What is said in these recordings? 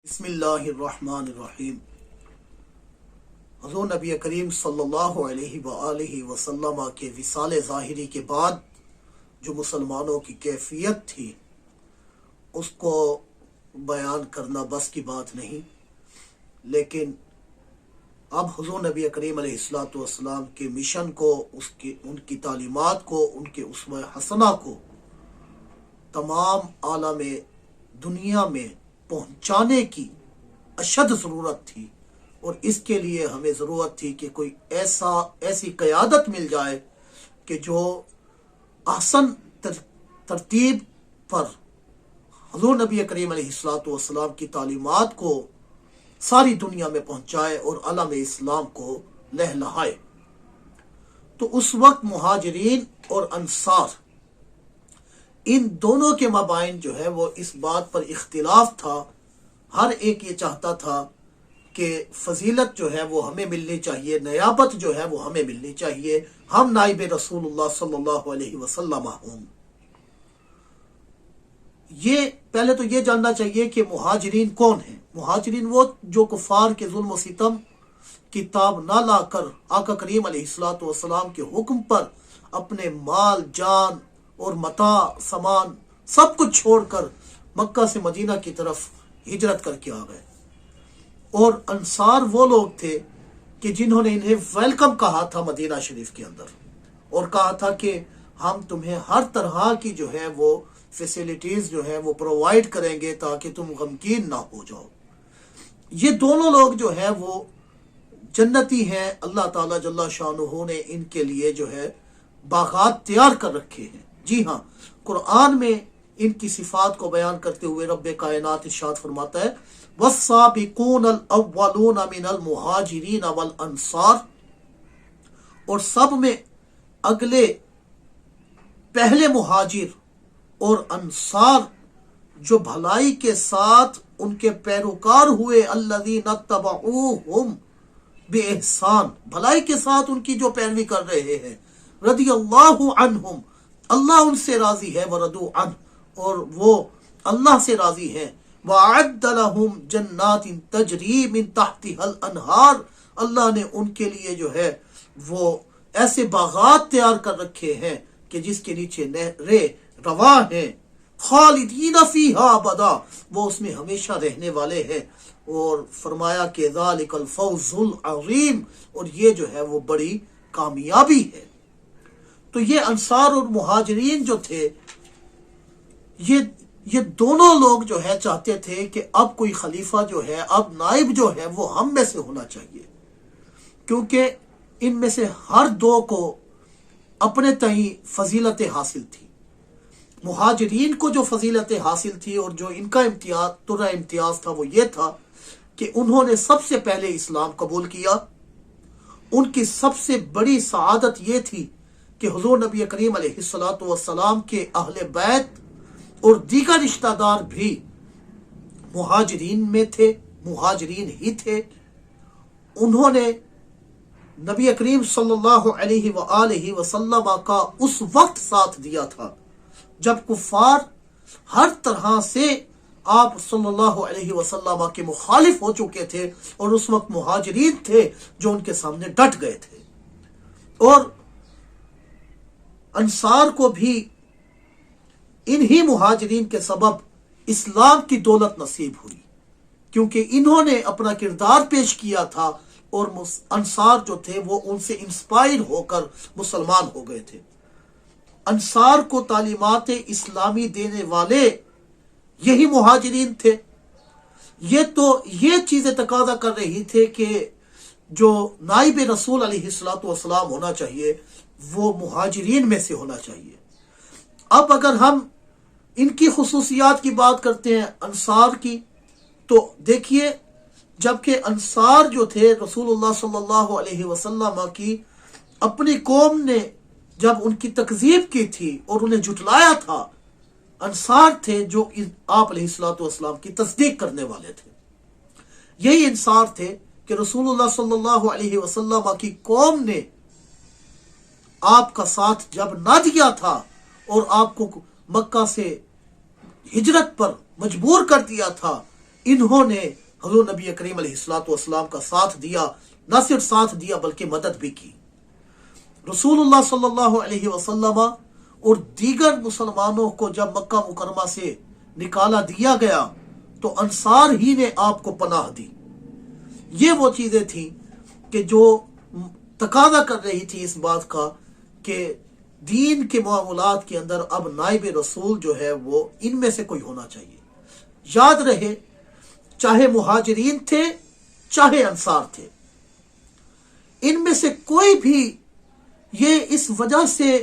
بسم اللہ الرحمن الرحیم۔ حضور نبی کریم صلی اللہ علیہ وآلہ وسلم کے وصال ظاہری کے بعد جو مسلمانوں کی کیفیت تھی اس کو بیان کرنا بس کی بات نہیں، لیکن اب حضور نبی کریم علیہ السلام کے مشن کو، ان کی تعلیمات کو، ان کے اسوہ حسنہ کو تمام عالم دنیا میں پہنچانے کی اشد ضرورت تھی، اور اس کے لیے ہمیں ضرورت تھی کہ کوئی ایسی قیادت مل جائے کہ جو احسن ترتیب پر حضور نبی کریم علیہ السلام کی تعلیمات کو ساری دنیا میں پہنچائے اور عالم اسلام کو لہلہائے۔ تو اس وقت مہاجرین اور انصار ان دونوں کے مابین جو ہے وہ اس بات پر اختلاف تھا، ہر ایک یہ چاہتا تھا کہ فضیلت جو ہے وہ ہمیں ملنی چاہیے، نیابت جو ہے وہ ہمیں ملنی چاہیے، ہم نائب رسول اللہ صلی اللہ علیہ وسلم ہوں۔ یہ پہلے تو یہ جاننا چاہیے کہ مہاجرین کون ہیں۔ مہاجرین وہ جو کفار کے ظلم و ستم کتاب نہ لا کر آقا کریم علیہ السلام کے حکم پر اپنے مال جان اور متاع سامان سب کچھ چھوڑ کر مکہ سے مدینہ کی طرف ہجرت کر کے آ گئے، اور انصار وہ لوگ تھے کہ جنہوں نے انہیں ویلکم کہا تھا مدینہ شریف کے اندر، اور کہا تھا کہ ہم تمہیں ہر طرح کی جو ہے وہ فیسیلیٹیز جو ہے وہ پرووائڈ کریں گے تاکہ تم غمگین نہ ہو جاؤ۔ یہ دونوں لوگ جو ہے وہ جنتی ہیں، اللہ تعالیٰ جل شانہ نے ان کے لیے جو ہے باغات تیار کر رکھے ہیں۔ جی ہاں، قرآن میں ان کی صفات کو بیان کرتے ہوئے رب کائنات ارشاد فرماتا ہے وَالسَّابِقُونَ الْأَوَّلُونَ مِنَ الْمُهَاجِرِينَ وَالْأَنصَارِ، اور سب میں اگلے پہلے مہاجر اور انصار جو بھلائی کے ساتھ ان کے پیروکار ہوئے، الَّذِينَ اتَّبَعُوهُمْ بِإِحْسَانٍ، بھلائی کے ساتھ ان کی جو پیروی کر رہے ہیں، رضی اللہ عنہم، اللہ ان سے راضی ہے، وَرَضُوا عَنْهُ، اور وہ اللہ سے راضی ہیں، وَأَعَدَّ لَهُمْ جَنَّاتٍ تَجْرِي مِن تَحْتِهَا الْأَنْهَارُ، اللہ نے ان کے لیے جو ہے وہ ایسے باغات تیار کر رکھے ہیں کہ جس کے نیچے نہریں رواں ہیں، خالدین فیہا ابدا، وہ اس میں ہمیشہ رہنے والے ہیں، اور فرمایا کہ ذالک الفوز العظیم، اور یہ جو ہے وہ بڑی کامیابی ہے۔ تو یہ انصار اور مہاجرین جو تھے، یہ دونوں لوگ جو ہے چاہتے تھے کہ اب کوئی خلیفہ جو ہے، اب نائب جو ہے وہ ہم میں سے ہونا چاہیے، کیونکہ ان میں سے ہر دو کو اپنے تئیں فضیلت حاصل تھی۔ مہاجرین کو جو فضیلت حاصل تھی اور جو ان کا امتیاز تھا وہ یہ تھا کہ انہوں نے سب سے پہلے اسلام قبول کیا۔ ان کی سب سے بڑی سعادت یہ تھی کہ حضور نبی کریم علیہ السلام کے اہل بیت اور دیگر رشتہ دار بھی مہاجرین میں تھے، مہاجرین ہی تھے۔ انہوں نے نبی کریم صلی اللہ علیہ وآلہ وسلم کا اس وقت ساتھ دیا تھا جب کفار ہر طرح سے آپ صلی اللہ علیہ وسلم کے مخالف ہو چکے تھے، اور اس وقت مہاجرین تھے جو ان کے سامنے ڈٹ گئے تھے۔ اور انصار کو بھی انہی مہاجرین کے سبب اسلام کی دولت نصیب ہوئی، کیونکہ انہوں نے اپنا کردار پیش کیا تھا، اور انصار جو تھے وہ ان سے انسپائر ہو کر مسلمان ہو گئے تھے۔ انصار کو تعلیمات اسلامی دینے والے یہی مہاجرین تھے۔ یہ چیزیں تقاضا کر رہی تھے کہ جو نائب رسول علیہ السلام ہونا چاہیے وہ مہاجرین میں سے ہونا چاہیے۔ اب اگر ہم ان کی خصوصیات کی بات کرتے ہیں انصار کی، تو دیکھیے جبکہ انصار جو تھے رسول اللہ صلی اللہ علیہ وسلم کی اپنی قوم نے جب ان کی تکذیب کی تھی اور انہیں جھٹلایا تھا، انصار تھے جو آپ علیہ السلام کی تصدیق کرنے والے تھے۔ یہی انصار تھے کہ رسول اللہ صلی اللہ علیہ وسلم کی قوم نے آپ کا ساتھ جب نہ دیا تھا اور آپ کو مکہ سے ہجرت پر مجبور کر دیا تھا، انہوں نے حضور نبی کریم علیہ الصلوۃ والسلام کا ساتھ دیا، نہ صرف ساتھ دیا بلکہ مدد بھی کی۔ رسول اللہ صلی اللہ علیہ وسلم اور دیگر مسلمانوں کو جب مکہ مکرمہ سے نکالا دیا گیا تو انصار ہی نے آپ کو پناہ دی۔ یہ وہ چیزیں تھیں کہ جو تقاضا کر رہی تھی اس بات کا کہ دین کے معاملات کے اندر اب نائب رسول جو ہے وہ ان میں سے کوئی ہونا چاہیے۔ یاد رہے، چاہے مہاجرین تھے چاہے انصار تھے، ان میں سے کوئی بھی یہ اس وجہ سے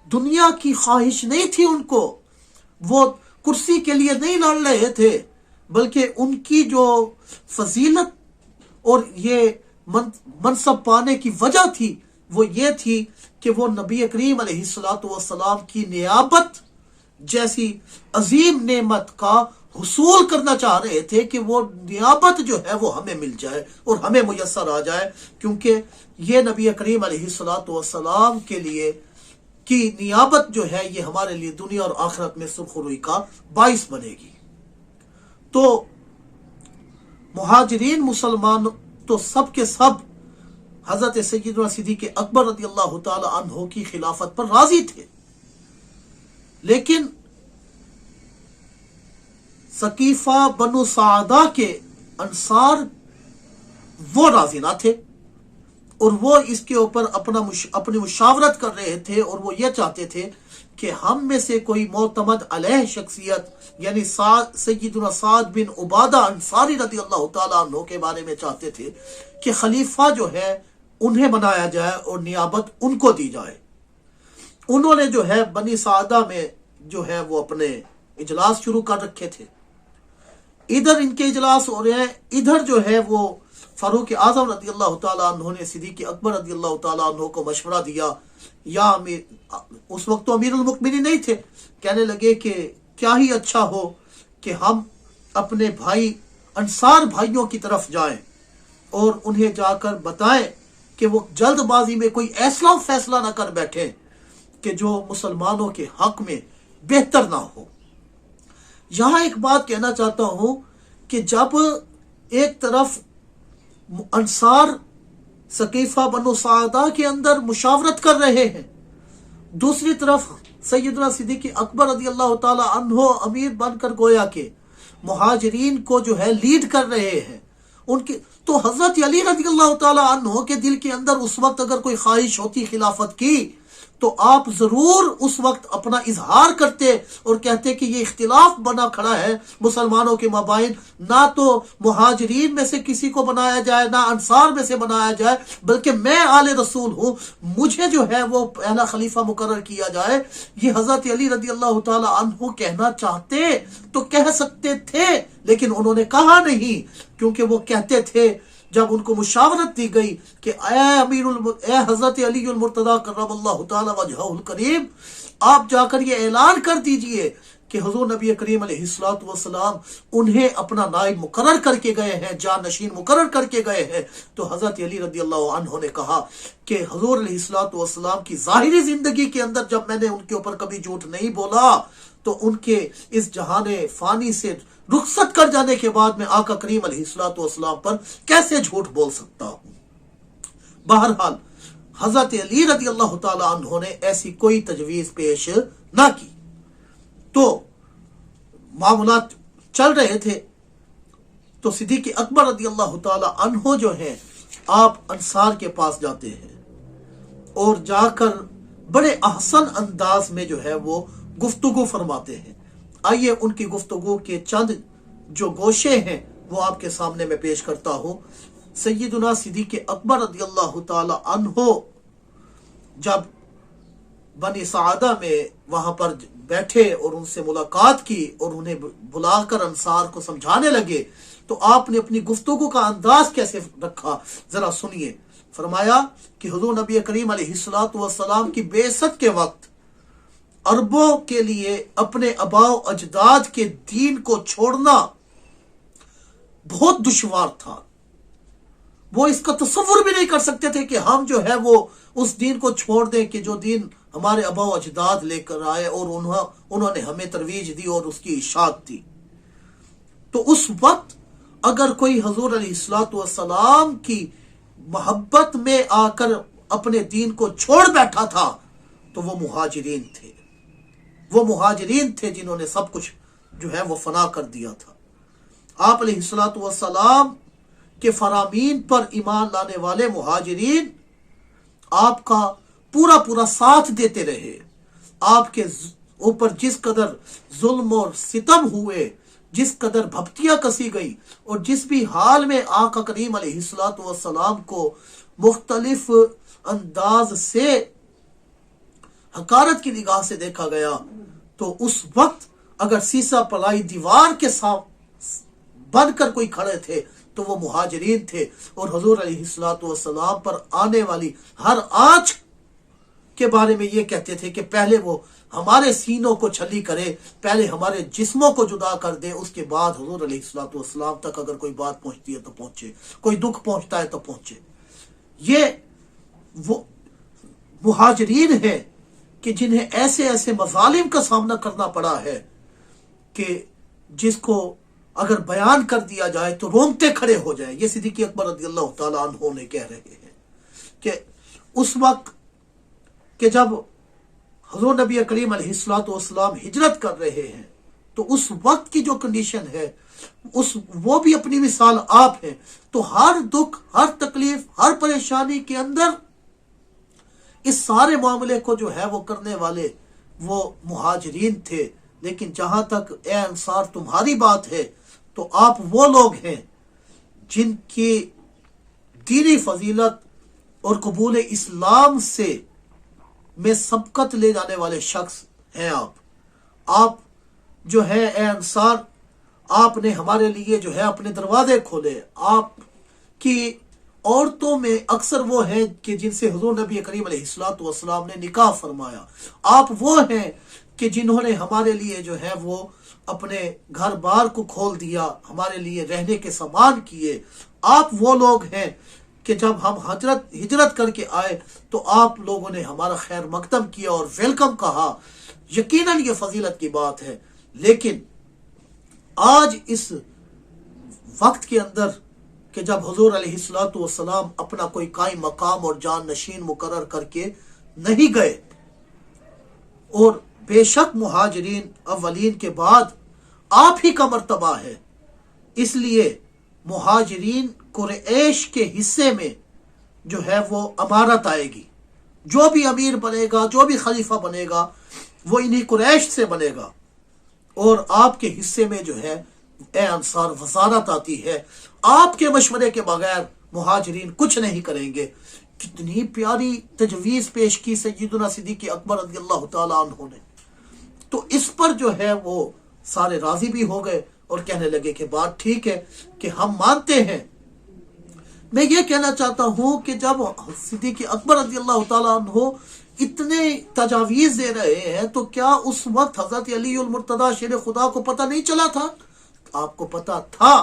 دنیا کی خواہش نہیں تھی ان کو، وہ کرسی کے لیے نہیں لڑ رہے تھے، بلکہ ان کی جو فضیلت اور یہ منصب پانے کی وجہ تھی وہ یہ تھی کہ وہ نبی کریم علیہ الصلوۃ والسلام کی نیابت جیسی عظیم نعمت کا حصول کرنا چاہ رہے تھے کہ وہ نیابت جو ہے وہ ہمیں مل جائے اور ہمیں میسر آ جائے، کیونکہ یہ نبی کریم علیہ الصلوۃ والسلام کے لیے کی نیابت جو ہے یہ ہمارے لیے دنیا اور آخرت میں سرخروئی کا باعث بنے گی۔ تو مہاجرین مسلمان تو سب کے سب حضرت سیدنا صدیق اکبر رضی اللہ تعالی عنہ کی خلافت پر راضی تھے، لیکن ثقیفہ بنو سعدہ کے انصار وہ راضی نہ تھے، اور وہ اس کے اوپر اپنی مشاورت کر رہے تھے، اور وہ یہ چاہتے تھے کہ ہم میں سے کوئی معتمد علیہ شخصیت یعنی سیدنا سعد بن عبادہ انصاری رضی اللہ تعالیٰ عنہ کے بارے میں چاہتے تھے کہ خلیفہ جو ہے انہیں بنایا جائے اور نیابت ان کو دی جائے۔ انہوں نے جو ہے بنی سعدہ میں جو ہے وہ اپنے اجلاس شروع کر رکھے تھے، ادھر ان کے اجلاس ہو رہے ہیں، ادھر جو ہے وہ فاروق اعظم رضی اللہ تعالیٰ عنہ نے صدیق اکبر رضی اللہ تعالیٰ عنہ کو مشورہ دیا، یا اس وقت تو امیر المؤمنین نہیں تھے، کہنے لگے کہ کیا ہی اچھا ہو کہ ہم اپنے بھائی انصار بھائیوں کی طرف جائیں اور انہیں جا کر بتائیں کہ وہ جلد بازی میں کوئی ایسا فیصلہ نہ کر بیٹھے کہ جو مسلمانوں کے حق میں بہتر نہ ہو۔ یہاں ایک بات کہنا چاہتا ہوں کہ جب ایک طرف انصار ثقیفہ بنو سعدہ کے اندر مشاورت کر رہے ہیں، دوسری طرف سیدنا صدیق اکبر رضی اللہ تعالی عنہ امیر بن کر گویا کہ مہاجرین کو جو ہے لیڈ کر رہے ہیں، ان کے تو حضرت علی رضی اللہ تعالی عنہ کے دل کے اندر اس وقت اگر کوئی خواہش ہوتی خلافت کی تو آپ ضرور اس وقت اپنا اظہار کرتے اور کہتے کہ یہ اختلاف بنا کھڑا ہے مسلمانوں کے مابین، نہ تو مہاجرین میں سے کسی کو بنایا جائے نہ انصار میں سے بنایا جائے، بلکہ میں آل رسول ہوں، مجھے جو ہے وہ پہلا خلیفہ مقرر کیا جائے۔ یہ حضرت علی رضی اللہ تعالی عنہ کہنا چاہتے تو کہہ سکتے تھے، لیکن انہوں نے کہا نہیں، کیونکہ وہ کہتے تھے جب ان کو مشاورت دی گئی کہ اے حضرت علی المرتضی کرم اللہ تعالی وجہہ الکریم، آپ جا کر یہ اعلان کر دیجئے کہ حضور نبی کریم علیہ الصلوۃ والسلام انہیں اپنا نائب مقرر کر کے گئے ہیں، جانشین مقرر کر کے گئے ہیں۔ تو حضرت علی رضی اللہ عنہ نے کہا کہ حضور علیہ الصلوۃ والسلام کی ظاہری زندگی کے اندر جب میں نے ان کے اوپر کبھی جھوٹ نہیں بولا تو ان کے اس جہان فانی سے رخصت کر جانے کے بعد میں آقا کریم علیہ الصلوۃ والسلام پر کیسے جھوٹ بول سکتا ہوں۔ بہرحال حضرت علی رضی اللہ تعالی عنہ نے ایسی کوئی تجویز پیش نہ کی، تو معاملات چل رہے تھے۔ تو صدیق اکبر رضی اللہ تعالی عنہ جو ہیں آپ انصار کے پاس جاتے ہیں اور جا کر بڑے احسن انداز میں جو ہے وہ گفتگو فرماتے ہیں۔ آئیے ان کی گفتگو کے چند جو گوشے ہیں وہ آپ کے سامنے میں پیش کرتا ہوں۔ سیدنا صدیق اکبر رضی اللہ تعالی عنہ جب بنی سعدہ میں وہاں پر بیٹھے اور ان سے ملاقات کی اور انہیں بلا کر انصار کو سمجھانے لگے تو آپ نے اپنی گفتگو کا انداز کیسے رکھا ذرا سنیے۔ فرمایا کہ حضور نبی کریم علیہ الصلوۃ والسلام کی بعثت کے وقت عربوں کے لیے اپنے آباء و اجداد کے دین کو چھوڑنا بہت دشوار تھا، وہ اس کا تصور بھی نہیں کر سکتے تھے کہ ہم جو ہے وہ اس دین کو چھوڑ دیں کہ جو دین ہمارے آباء و اجداد لے کر آئے اور انہوں نے ہمیں ترویج دی اور اس کی اشاعت دی۔ تو اس وقت اگر کوئی حضور علیہ الصلوۃ والسلام کی محبت میں آ کر اپنے دین کو چھوڑ بیٹھا تھا تو وہ مہاجرین تھے، وہ مہاجرین تھے جنہوں نے سب کچھ جو ہے وہ فنا کر دیا تھا۔ آپ علیہ الصلوۃ والسلام کے فرامین پر ایمان لانے والے مہاجرین آپ کا پورا پورا ساتھ دیتے رہے، آپ کے اوپر جس قدر ظلم اور ستم ہوئے، جس قدر بھپتیاں کسی گئی، اور جس بھی حال میں آقا کریم علیہ الصلوۃ والسلام کو مختلف انداز سے حقارت کی نگاہ سے دیکھا گیا، تو اس وقت اگر سیسا پلائی دیوار کے ساتھ بن کر کوئی کھڑے تھے تو وہ مہاجرین تھے، اور حضور علیہ الصلوۃ والسلام پر آنے والی ہر آنچ کے بارے میں یہ کہتے تھے کہ پہلے وہ ہمارے سینوں کو چھلی کرے، پہلے ہمارے جسموں کو جدا کر دے، اس کے بعد حضور علیہ الصلوۃ والسلام تک اگر کوئی بات پہنچتی ہے تو پہنچے، کوئی دکھ پہنچتا ہے تو پہنچے۔ یہ وہ مہاجرین ہیں کہ جنہیں ایسے ایسے مظالم کا سامنا کرنا پڑا ہے کہ جس کو اگر بیان کر دیا جائے تو رونگٹے کھڑے ہو جائیں۔ یہ صدیق اکبر رضی اللہ تعالیٰ عنہ نے کہہ رہے ہیں کہ اس وقت کہ جب حضور نبی کریم علیہ الصلوۃ والسلام ہجرت کر رہے ہیں تو اس وقت کی جو کنڈیشن ہے وہ بھی اپنی مثال آپ ہے، تو ہر دکھ، ہر تکلیف، ہر پریشانی کے اندر اس سارے معاملے کو جو ہے وہ کرنے والے وہ مہاجرین تھے۔ لیکن جہاں تک اے انصار تمہاری بات ہے تو آپ وہ لوگ ہیں جن کی دینی فضیلت اور قبول اسلام سے میں سبقت لے جانے والے شخص ہیں۔ آپ جو ہے اے انصار، آپ نے ہمارے لیے جو ہے اپنے دروازے کھولے۔ آپ کی عورتوں میں اکثر وہ ہیں کہ جن سے حضور نبی کریم علیہ الصلوۃ والسلام نے نکاح فرمایا۔ آپ وہ ہیں کہ جنہوں نے ہمارے لیے جو ہے وہ اپنے گھر بار کو کھول دیا، ہمارے لیے رہنے کے سامان کیے۔ آپ وہ لوگ ہیں کہ جب ہم ہجرت کر کے آئے تو آپ لوگوں نے ہمارا خیر مقدم کیا اور ویلکم کہا۔ یقیناً یہ فضیلت کی بات ہے، لیکن آج اس وقت کے اندر کہ جب حضور علیہ الصلوۃ والسلام اپنا کوئی قائم مقام اور جان نشین مقرر کر کے نہیں گئے، اور بے شک مہاجرین اولین کے بعد آپ ہی کا مرتبہ ہے، اس لیے مہاجرین قریش کے حصے میں جو ہے وہ امارت آئے گی۔ جو بھی امیر بنے گا، جو بھی خلیفہ بنے گا، وہ انہی قریش سے بنے گا، اور آپ کے حصے میں جو ہے اے انصار وزارت آتی ہے۔ آپ کے مشورے کے بغیر مہاجرین کچھ نہیں کریں گے۔ کتنی پیاری تجویز پیش کی سیدنا صدیق اکبر رضی اللہ تعالیٰ عنہ نے، تو اس پر جو ہے وہ سارے راضی بھی ہو گئے اور کہنے لگے کہ بات ٹھیک ہے، کہ ہم مانتے ہیں۔ میں یہ کہنا چاہتا ہوں کہ جب صدیق اکبر رضی اللہ تعالیٰ عنہ اتنے تجاویز دے رہے ہیں تو کیا اس وقت حضرت علی المرتضیٰ شیر خدا کو پتہ نہیں چلا تھا؟ آپ کو پتہ تھا،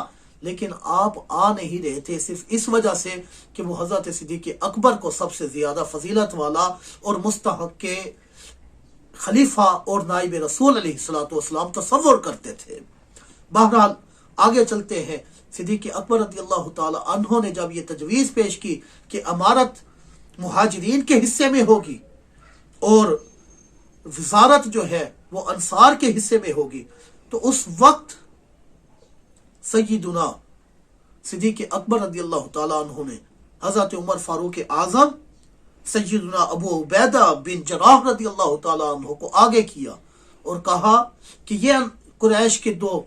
لیکن آپ آ نہیں رہے تھے صرف اس وجہ سے کہ وہ حضرت صدیق اکبر کو سب سے زیادہ فضیلت والا اور مستحق کے خلیفہ اور نائب رسول علیہ الصلوۃ والسلام تصور کرتے تھے۔ بہرحال آگے چلتے ہیں۔ صدیق اکبر رضی اللہ تعالی عنہ نے جب یہ تجویز پیش کی کہ امارت مہاجرین کے حصے میں ہوگی اور وزارت جو ہے وہ انصار کے حصے میں ہوگی، تو اس وقت سیدنا صدیق اکبر رضی اللہ تعالی عنہ نے حضرت عمر فاروق اعظم، سیدنا ابو عبیدہ بن جراح رضی اللہ تعالی عنہ کو آگے کیا اور کہا کہ یہ قریش کے دو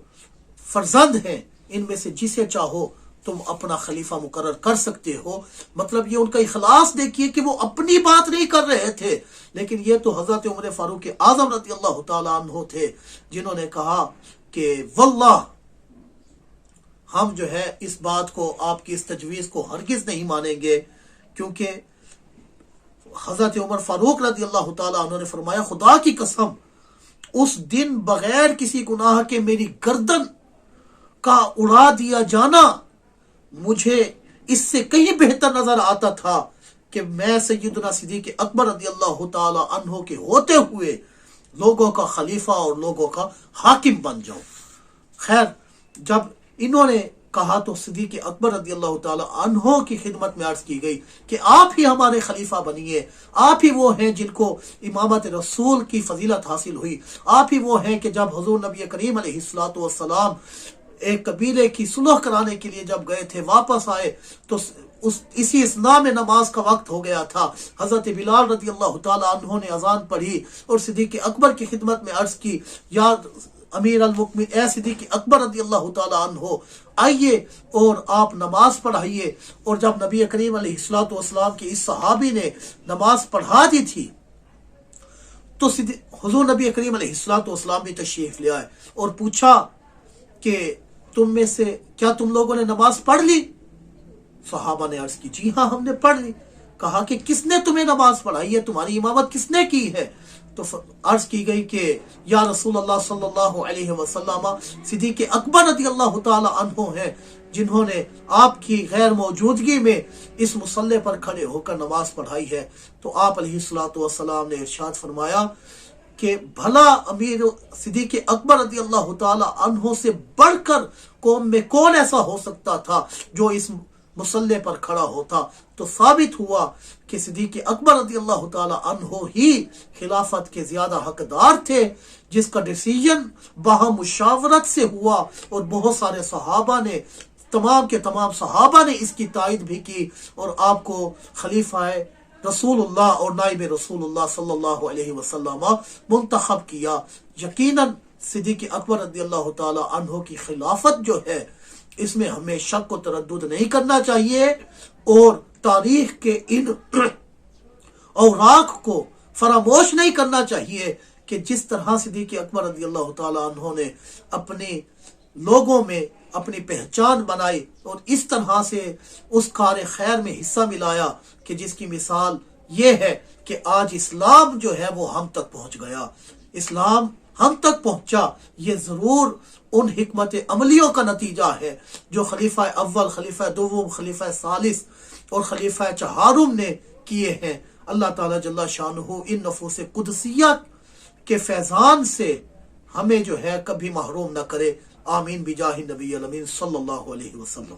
فرزند ہیں، ان میں سے جسے چاہو تم اپنا خلیفہ مقرر کر سکتے ہو۔ مطلب یہ ان کا اخلاص دیکھیے کہ وہ اپنی بات نہیں کر رہے تھے، لیکن یہ تو حضرت عمر فاروق اعظم رضی اللہ تعالی عنہ تھے جنہوں نے کہا کہ واللہ ہم جو ہے اس بات کو، آپ کی اس تجویز کو ہرگز نہیں مانیں گے، کیونکہ حضرت عمر فاروق رضی اللہ تعالی عنہ نے فرمایا خدا کی قسم اس دن بغیر کسی گناہ کے میری گردن کا اڑا دیا جانا مجھے اس سے کہیں بہتر نظر آتا تھا کہ میں سیدنا صدیق اکبر رضی اللہ تعالی عنہ کے ہوتے ہوئے لوگوں کا خلیفہ اور لوگوں کا حاکم بن جاؤں۔ خیر، جب انہوں نے کہا تو صدیق اکبر رضی اللہ تعالی عنہ کی خدمت میں عرض کی گئی کہ آپ ہی ہمارے خلیفہ بنیے، آپ ہی وہ ہیں جن کو امامت رسول کی فضیلت حاصل ہوئی، آپ ہی وہ ہیں کہ جب حضور نبی کریم علیہ الصلوۃ والسلام ایک قبیلے کی صلح کرانے کے لیے جب گئے تھے، واپس آئے تو اسی اثناء میں نماز کا وقت ہو گیا تھا۔ حضرت بلال رضی اللہ تعالی عنہ نے اذان پڑھی اور صدیق اکبر کی خدمت میں عرض کی، یا امیر المؤمنین، اے صدیق اکبر رضی اللہ تعالی عنہ، آئیے اور آپ نماز پڑھائیے۔ اور جب نبی کریم علیہ الصلوۃ والسلام کے اس صحابی نے نماز پڑھا دی تھی تو حضور نبی کریم علیہ الصلوۃ والسلام بھی تشریف لے آئے اور پوچھا کہ تم میں سے کیا تم لوگوں نے نماز پڑھ لی؟ صحابہ نے عرض کی جی ہاں ہم نے پڑھ لی۔ کہا کہ کس نے تمہیں نماز پڑھائی ہے، تمہاری امامت کس نے کی ہے؟ تو عرض کی گئی کہ یا رسول اللہ صلی اللہ علیہ وسلم صدیق اکبر رضی اللہ تعالی عنہ ہیں جنہوں نے آپ کی غیر موجودگی میں اس مصلی پر کھڑے ہو کر نماز پڑھائی ہے۔ تو آپ علیہ الصلوۃ والسلام نے ارشاد فرمایا کہ بھلا امیر صدیق اکبر رضی اللہ تعالی عنہ سے بڑھ کر قوم میں کون ایسا ہو سکتا تھا جو اس مصلی پر کھڑا ہوتا؟ تو ثابت ہوا کہ صدیق اکبر رضی اللہ تعالی عنہ ہی خلافت کے زیادہ حقدار تھے، جس کا ڈیسیژن باہم مشاورت سے ہوا اور بہت سارے صحابہ نے، تمام کے تمام صحابہ نے اس کی تائید بھی کی اور آپ کو خلیفہ رسول اللہ اور نائب رسول اللہ صلی اللہ علیہ وسلم منتخب کیا۔ یقیناً صدیق اکبر رضی اللہ تعالی عنہ کی خلافت جو ہے اس میں ہمیں شک و تردد نہیں کرنا چاہیے، اور تاریخ کے ان اوراق کو فراموش نہیں کرنا چاہیے کہ جس طرح صدیق اکبر رضی اللہ تعالی عنہ نے اپنے لوگوں میں اپنی پہچان بنائی اور اس طرح سے اس کار خیر میں حصہ ملایا کہ جس کی مثال یہ ہے کہ آج اسلام جو ہے وہ ہم تک پہنچ گیا۔ اسلام ہم تک پہنچا یہ ضرور ان حکمت عملیوں کا نتیجہ ہے جو خلیفہ اول، خلیفہ دوم، خلیفہ ثالث اور خلیفہ چہارم نے کیے ہیں۔ اللہ تعالیٰ جل شانہ ان نفوس قدسیہ کے فیضان سے ہمیں جو ہے کبھی محروم نہ کرے۔ آمین بجاہ نبی الامین صلی اللہ علیہ وسلم۔